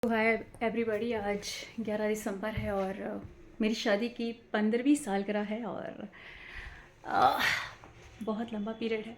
तो hi everybody, आज 11 दिसंबर है और मेरी शादी की 15वीं सालगिरह है और अ, बहुत लंबा पीरियड है।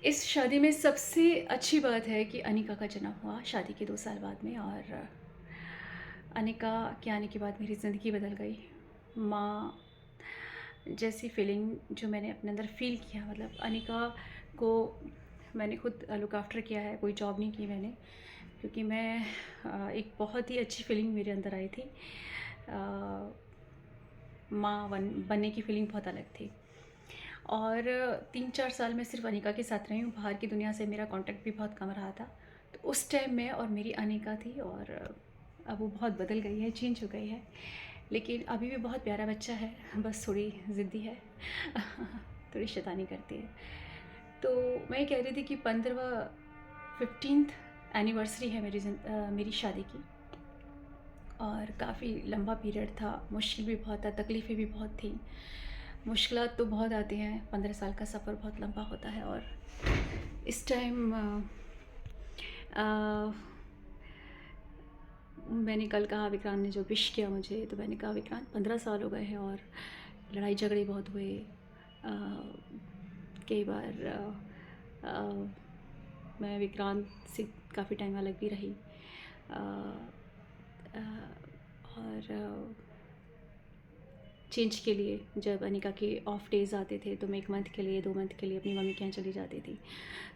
इस शादी में सबसे अच्छी बात है कि अनिका का जन्म हुआ शादी के 2 साल बाद में और अनिका के आने के बाद मेरी ज़िंदगी बदल गई। माँ जैसी फीलिंग जो मैंने अपने अंदर फ़ील किया, मतलब अनिका को मैंने खुद लुक आफ्टर किया है, कोई जॉब नहीं की मैंने, क्योंकि मैं एक बहुत ही अच्छी फीलिंग मेरे अंदर आई थी। माँ बनने की फीलिंग बहुत अलग थी। और 3-4 साल मैं सिर्फ अनिका के साथ रही हूँ, बाहर की दुनिया से मेरा कांटेक्ट भी बहुत कम रहा था। तो उस टाइम मैं और मेरी अनिका थी और अब वो बहुत बदल गई है, चेंज हो गई है, लेकिन अभी भी बहुत प्यारा बच्चा है, बस थोड़ी ज़िद्दी है थोड़ी शैतानी करती है। तो मैं ये कह रही थी कि 15th एनिवर्सरी है मेरी शादी की और काफ़ी लंबा पीरियड था, मुश्किल भी बहुत था, तकलीफ़ें भी बहुत थी। मुश्किलात तो बहुत आती हैं, 15 साल का सफ़र बहुत लंबा होता है और इस टाइम मैंने कल कहा, विक्रांत ने जो विश किया मुझे, तो मैंने कहा विक्रांत 15 साल हो गए हैं और लड़ाई झगड़े बहुत हुए। कई बार मैं विक्रांत से काफ़ी टाइम अलग भी रही अ, अ, और चेंज के लिए जब अनिका के ऑफ डेज़ आते थे तो मैं 1 मंथ के लिए, 2 मंथ के लिए अपनी मम्मी के यहाँ चली जाती थी।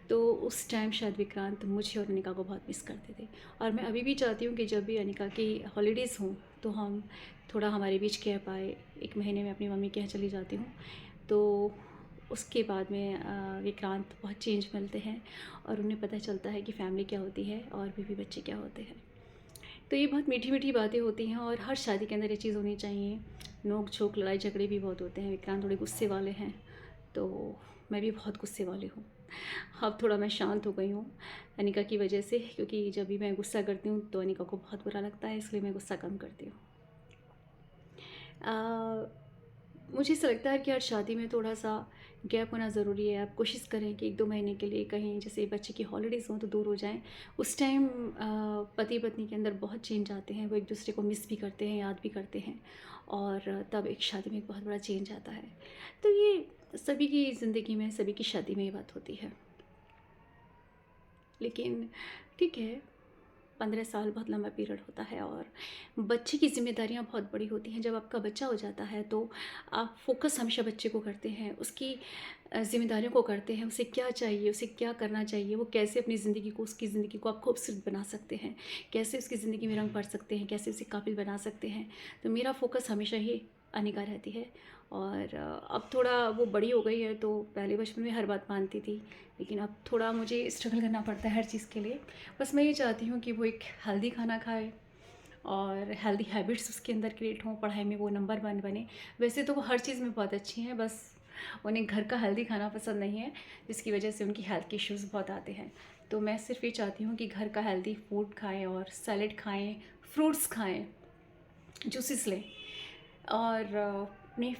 तो उस टाइम शायद विक्रांत मुझे और अनिका को बहुत मिस करते थे और मैं अभी भी चाहती हूँ कि जब भी अनिका की हॉलीडेज़ हों तो हम थोड़ा हमारे बीच गैप आए। 1 महीने में अपनी मम्मी के यहाँ चली जाती हूँ, तो उसके बाद में विक्रांत बहुत चेंज मिलते हैं और उन्हें पता चलता है कि फ़ैमिली क्या होती है और बीवी बच्चे क्या होते हैं। तो ये बहुत मीठी मीठी बातें होती हैं और हर शादी के अंदर ये चीज़ होनी चाहिए। नोक झोंक, लड़ाई झगड़े भी बहुत होते हैं। विक्रांत थोड़े गुस्से वाले हैं, तो मैं भी बहुत गुस्से वाली हूँ। अब थोड़ा मैं शांत हो गई हूँ अनिका की वजह से, क्योंकि जब भी मैं गुस्सा करती हूँ तो अनिका को बहुत बुरा लगता है, इसलिए मैं गुस्सा कम करती हूँ। मुझे ऐसा लगता है कि हर शादी में थोड़ा सा गैप होना ज़रूरी है। आप कोशिश करें कि 1-2 महीने के लिए कहीं, जैसे बच्चे की हॉलीडेज़ हों तो दूर हो जाएं। उस टाइम पति पत्नी के अंदर बहुत चेंज आते हैं, वो एक दूसरे को मिस भी करते हैं, याद भी करते हैं और तब एक शादी में एक बहुत बड़ा चेंज आता है। तो ये सभी की ज़िंदगी में, सभी की शादी में ये बात होती है। लेकिन ठीक है, 15 साल बहुत लंबा पीरियड होता है और बच्चे की ज़िम्मेदारियाँ बहुत बड़ी होती हैं। जब आपका बच्चा हो जाता है तो आप फ़ोकस हमेशा बच्चे को करते हैं, उसकी ज़िम्मेदारियों को करते हैं, उसे क्या चाहिए, उसे क्या करना चाहिए, वो कैसे अपनी ज़िंदगी को, उसकी ज़िंदगी को आप खूबसूरत बना सकते हैं, कैसे उसकी ज़िंदगी में रंग भर सकते हैं, कैसे उसे काबिल बना सकते हैं। तो मेरा फ़ोकस हमेशा ही अनिका रहती है और अब थोड़ा वो बड़ी हो गई है, तो पहले बचपन में हर बात मानती थी, लेकिन अब थोड़ा मुझे स्ट्रगल करना पड़ता है हर चीज़ के लिए। बस मैं ये चाहती हूँ कि वो एक हेल्दी खाना खाए और हेल्दी हैबिट्स उसके अंदर क्रिएट हों, पढ़ाई में वो नंबर 1 बने। वैसे तो वो हर चीज़ में बहुत अच्छी हैं, बस उन्हें घर का हेल्दी खाना पसंद नहीं है, जिसकी वजह से उनकी हेल्थ के इश्यूज़ बहुत आते हैं। तो मैं सिर्फ ये चाहती हूँ कि घर का हेल्दी फूड खाएँ और सैलेड खाएँ, फ्रूट्स खाएँ, जूसेस लें और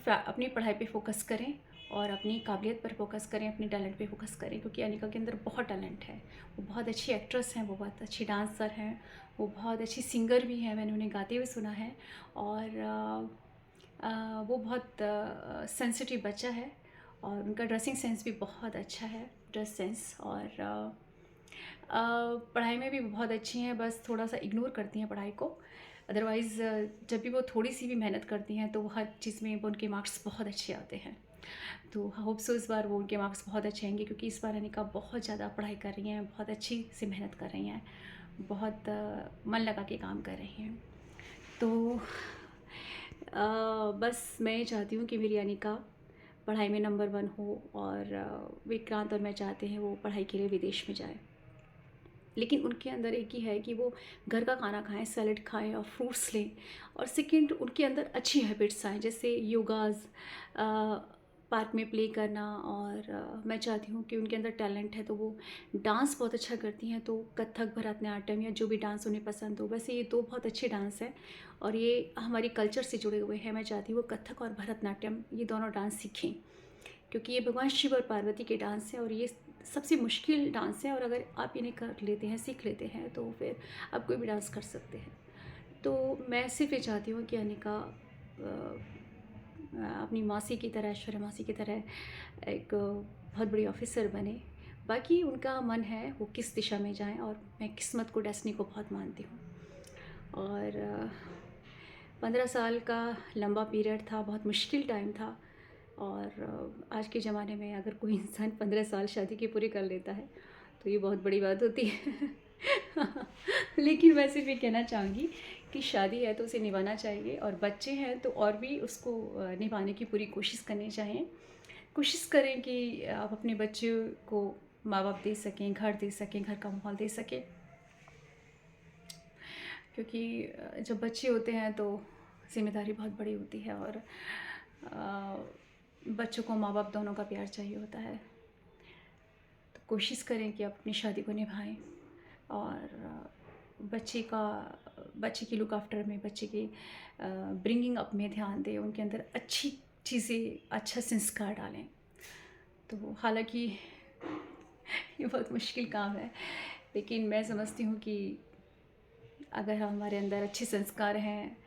अपनी पढ़ाई पे फ़ोकस करें और अपनी काबिलियत पर फ़ोकस करें, अपने टैलेंट पे फ़ोकस करें, क्योंकि अनिका के अंदर बहुत टैलेंट है। वो बहुत अच्छी एक्ट्रेस हैं, वो बहुत अच्छी डांसर हैं, वो बहुत अच्छी सिंगर भी हैं, मैंने उन्हें गाते हुए सुना है और वो बहुत सेंसिटिव बच्चा है और उनका ड्रेसिंग सेंस भी बहुत अच्छा है, ड्रेस सेंस। और पढ़ाई में भी बहुत अच्छी हैं, बस थोड़ा-सा इग्नोर करती हैं पढ़ाई को। अदरवाइज़ जब भी वो थोड़ी-सी भी मेहनत करती हैं, तो वो हर चीज़ में वो उनके मार्क्स बहुत अच्छे आते हैं। तो होप सो इस बार वो उनके मार्क्स बहुत अच्छे आएँगे, क्योंकि इस बार अनिका बहुत ज़्यादा पढ़ाई कर रही हैं, बहुत अच्छी से मेहनत कर रही हैं, बहुत मन लगा के काम कर रही हैं। तो बस मैं ये चाहती हूँ कि मेरी अनिका पढ़ाई में नंबर 1 हो और विक्रांत और मैं चाहते हैं वो पढ़ाई के लिए विदेश में जाए। लेकिन उनके अंदर एक ही है कि वो घर का खाना खाएँ, सैलेड खाएँ और फ्रूट्स लें। और सेकंड, उनके अंदर अच्छी हैबिट्स आएँ, जैसे योगाज़, पार्क में प्ले करना। और मैं चाहती हूँ कि उनके अंदर टैलेंट है, तो वो डांस बहुत अच्छा करती हैं, तो कथक, भरतनाट्यम या जो भी डांस उन्हें पसंद हो। वैसे ये 2 बहुत अच्छे डांस हैं और ये हमारी कल्चर से जुड़े हुए हैं। मैं चाहती हूँ वो कथक और भरतनाट्यम, ये दोनों डांस सीखें, क्योंकि ये भगवान शिव और पार्वती के डांस हैं और ये सबसे मुश्किल डांस है, और अगर आप इन्हें कर लेते हैं, सीख लेते हैं, तो फिर आप कोई भी डांस कर सकते हैं। तो मैं सिर्फ़ ये चाहती हूँ कि अनिका अपनी मासी की तरह, ऐश्वर्या मासी की तरह एक बहुत बड़ी ऑफ़िसर बने। बाकी उनका मन है वो किस दिशा में जाएँ, और मैं किस्मत को, डेस्टिनी को बहुत मानती हूँ। और 15 साल का लंबा पीरियड था, बहुत मुश्किल टाइम था। और आज के ज़माने में अगर कोई इंसान 15 साल शादी की पूरी कर लेता है तो ये बहुत बड़ी बात होती है। लेकिन मैं सिर्फ ये कहना चाहूँगी कि शादी है तो उसे निभाना चाहिए, और बच्चे हैं तो और भी उसको निभाने की पूरी कोशिश करनी चाहिए। कोशिश करें कि आप अपने बच्चे को माँ बाप दे सकें, घर दे सकें, घर का माहौल दे सकें, क्योंकि जब बच्चे होते हैं तो ज़िम्मेदारी बहुत बड़ी होती है, और बच्चों को माँ बाप दोनों का प्यार चाहिए होता है। तो कोशिश करें कि आप अपनी शादी को निभाएं, और बच्चे की लुक आफ्टर में, बच्चे की ब्रिंगिंग अप में ध्यान दें, उनके अंदर अच्छी चीज़ें, अच्छा संस्कार डालें। तो हालांकि ये बहुत मुश्किल काम है, लेकिन मैं समझती हूँ कि अगर हमारे अंदर अच्छे संस्कार हैं,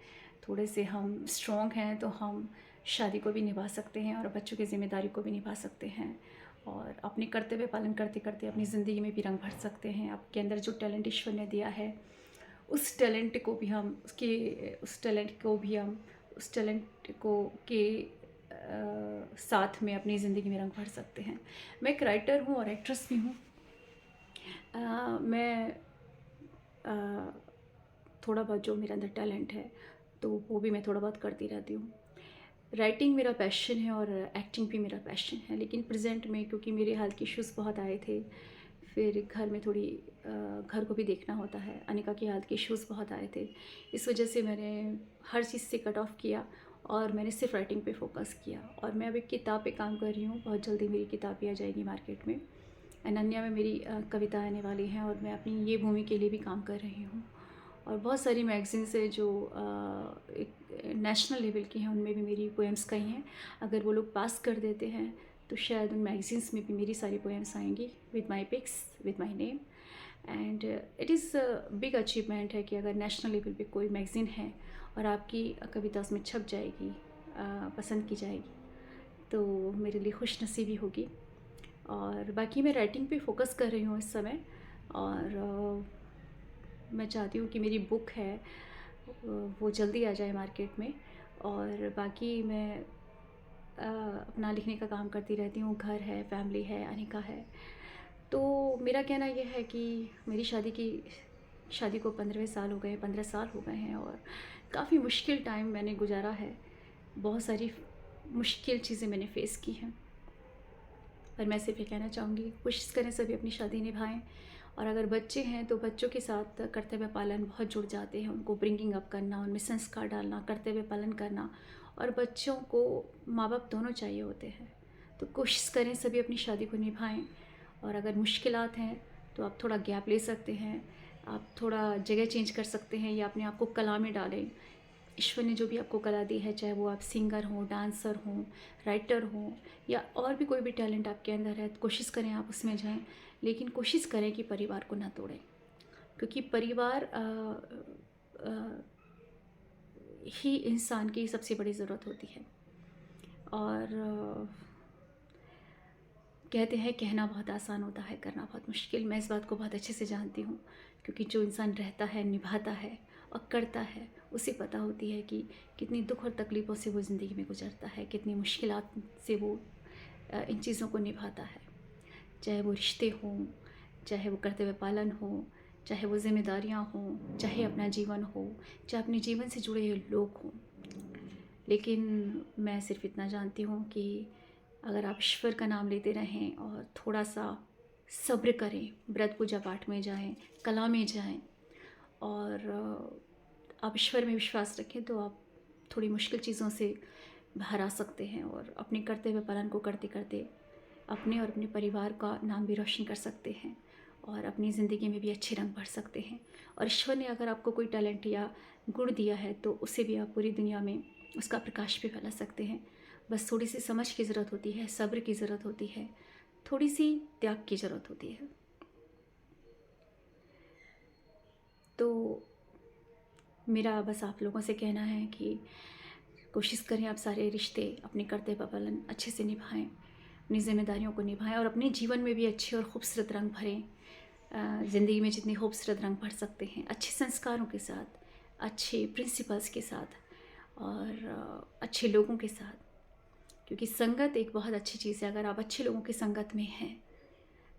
थोड़े से हम स्ट्रॉन्ग हैं, तो हम शादी को भी निभा सकते हैं और बच्चों की ज़िम्मेदारी को भी निभा सकते हैं, और अपने कर्तव्य पालन करते करते अपनी ज़िंदगी में भी रंग भर सकते हैं। आपके अंदर जो टैलेंट ईश्वर ने दिया है, उस टैलेंट को भी हम उस टैलेंट को के साथ में अपनी ज़िंदगी में रंग भर सकते हैं। मैं एक राइटर हूँ और एक्ट्रेस भी हूँ। मैं अ, थोड़ा बहुत जो मेरे अंदर टैलेंट है तो वो भी मैं थोड़ा बहुत करती रहती हूँ। राइटिंग मेरा पैशन है और एक्टिंग भी मेरा पैशन है, लेकिन प्रेजेंट में क्योंकि मेरे हेल्थ इश्यूज़ बहुत आए थे, फिर घर में थोड़ी घर को भी देखना होता है, अनिका की हेल्थ के इश्यूज़ बहुत आए थे, इस वजह से मैंने हर चीज़ से कट ऑफ किया और मैंने सिर्फ राइटिंग पे फोकस किया। और मैं अभी किताब पे काम कर रही हूँ, बहुत जल्दी मेरी किताब भी आ जाएगी मार्केट में। अनन्या में मेरी कविता आने वाली हैं, और मैं अपनी ये भूमि के लिए भी काम कर रही हूँ। और बहुत सारी मैगज़ीन्स है जो एक नेशनल लेवल की हैं, उनमें भी मेरी पोएम्स गई हैं। अगर वो लोग पास कर देते हैं तो शायद उन मैगज़ीन्स में भी मेरी सारी पोएम्स आएंगी with my pics, with my name. And it is big achievement है कि अगर नेशनल लेवल पे कोई मैगज़ीन है और आपकी कविता उसमें छप जाएगी, पसंद की जाएगी, तो मेरे लिए खुश नसीबी होगी। और बाकी मैं राइटिंग पे फोकस कर रही हूँ इस समय, और मैं चाहती हूँ कि मेरी बुक है वो जल्दी आ जाए मार्केट में। और बाकी मैं अपना लिखने का काम करती रहती हूँ, घर है, फैमिली है, अनिका है। तो मेरा कहना यह है कि मेरी शादी को 15वें साल हो गए, 15 साल हो गए हैं, और काफ़ी मुश्किल टाइम मैंने गुजारा है, बहुत सारी मुश्किल चीज़ें मैंने फ़ेस की हैं। पर मैं सिर्फ ये कहना चाहूँगी, कोशिश करें सभी अपनी शादी निभाएं। और अगर बच्चे हैं तो बच्चों के साथ कर्तव्य पालन बहुत जुड़ जाते हैं, उनको ब्रिंगिंग अप करना, उनमें संस्कार डालना, कर्तव्य पालन करना। और बच्चों को माँ बाप दोनों चाहिए होते हैं, तो कोशिश करें सभी अपनी शादी को निभाएं। और अगर मुश्किलात हैं तो आप थोड़ा गैप ले सकते हैं, आप थोड़ा जगह चेंज कर सकते हैं, या अपने आप को कला में डालें। ईश्वर ने जो भी आपको कला दी है, चाहे वो आप सिंगर हों, डांसर हों, राइटर हों, या और भी कोई भी टैलेंट आपके अंदर है, तो कोशिश करें आप उसमें जाएं। लेकिन कोशिश करें कि परिवार को ना तोड़ें, क्योंकि परिवार ही इंसान की सबसे बड़ी ज़रूरत होती है। और कहते हैं कहना बहुत आसान होता है, करना बहुत मुश्किल। मैं इस बात को बहुत अच्छे से जानती हूँ, क्योंकि जो इंसान रहता है, निभाता है और करता है, उसे पता होती है कि कितनी दुख और तकलीफ़ों से वो ज़िंदगी में गुजरता है, कितनी मुश्किलात से वो इन चीज़ों को निभाता है। चाहे वो रिश्ते हों, चाहे वो कर्तव्य पालन हो, चाहे वो जिम्मेदारियाँ हों, चाहे अपना जीवन हो, चाहे अपने जीवन से जुड़े हुए लोग हों। लेकिन मैं सिर्फ इतना जानती हूँ कि अगर आप ईश्वर का नाम लेते रहें और थोड़ा सा सब्र करें, व्रत पूजा पाठ में जाएं, कला में जाएं, और आप ईश्वर में विश्वास रखें, तो आप थोड़ी मुश्किल चीज़ों से बाहर आ सकते हैं, और अपने कर्तव्य पालन को करते करते अपने और अपने परिवार का नाम भी रोशन कर सकते हैं, और अपनी ज़िंदगी में भी अच्छे रंग भर सकते हैं। और ईश्वर ने अगर आपको कोई टैलेंट या गुण दिया है तो उसे भी आप पूरी दुनिया में उसका प्रकाश भी फैला सकते हैं। बस थोड़ी सी समझ की ज़रूरत होती है, सब्र की ज़रूरत होती है, थोड़ी-सी त्याग की ज़रूरत होती है। तो मेरा बस आप लोगों से कहना है कि कोशिश करें आप सारे रिश्ते अपने कर्तव्य पालन अच्छे से निभाएँ, अपनी ज़िम्मेदारियों को निभाएँ और अपने जीवन में भी अच्छे और खूबसूरत रंग भरें। ज़िंदगी में जितने खूबसूरत रंग भर सकते हैं, अच्छे संस्कारों के साथ, अच्छे प्रिंसिपल्स के साथ और अच्छे लोगों के साथ। क्योंकि संगत एक बहुत अच्छी चीज़ है, अगर आप अच्छे लोगों की संगत में हैं,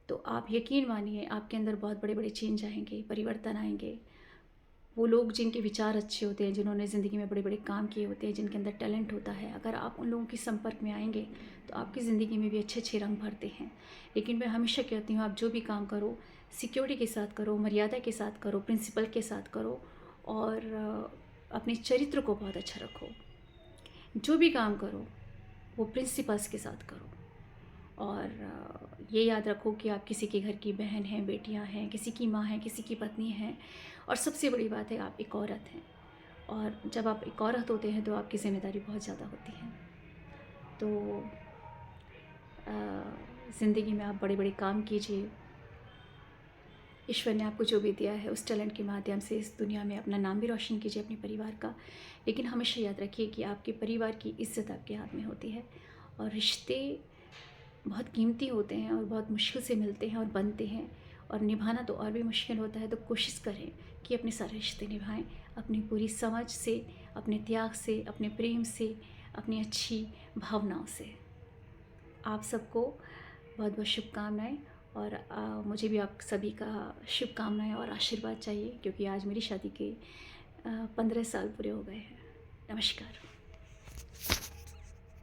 तो आप यकीन मानिए आपके अंदर बहुत बड़े-बड़े चेंज आएँगे, परिवर्तन आएँगे। वो लोग जिनके विचार अच्छे होते हैं, जिन्होंने ज़िंदगी में बड़े-बड़े काम किए होते हैं, जिनके अंदर टैलेंट होता है, अगर आप उन लोगों के संपर्क में आएँगे, तो आपकी ज़िंदगी में भी अच्छे-अच्छे रंग भरते हैं। लेकिन मैं हमेशा कहती हूँ, आप जो भी काम करो, सिक्योरिटी के साथ करो, मर्यादा के साथ करो, प्रिंसिपल के साथ करो और अपने चरित्र को बहुत अच्छा रखो। जो भी काम करो, वो प्रिंसिपल्स के साथ करो और ये याद रखो कि आप किसी के घर की बहन हैं, बेटियां हैं, किसी की माँ हैं, किसी की पत्नी हैं और सबसे बड़ी बात है आप एक औरत हैं और जब आप एक औरत होते हैं तो आपकी ज़िम्मेदारी बहुत ज़्यादा होती है। तो ज़िंदगी में आप बड़े-बड़े काम कीजिए। ईश्वर ने आपको जो भी दिया है उस टैलेंट के माध्यम से इस दुनिया में अपना नाम भी रोशन कीजिए अपने परिवार का। लेकिन हमेशा याद रखिए कि आपके परिवार की इज़्ज़त आपके हाथ में होती है और रिश्ते बहुत कीमती होते हैं और बहुत मुश्किल से मिलते हैं और बनते हैं और निभाना तो और भी मुश्किल होता है। तो कोशिश करें कि अपने सारे रिश्ते निभाएं अपनी पूरी समझ से, अपने त्याग से, अपने प्रेम से, अपनी अच्छी भावनाओं से। आप सबको बहुत बहुत शुभकामनाएं और मुझे भी आप सभी का शुभकामनाएं और आशीर्वाद चाहिए क्योंकि आज मेरी शादी के 15 साल पूरे हो गए हैं। नमस्कार।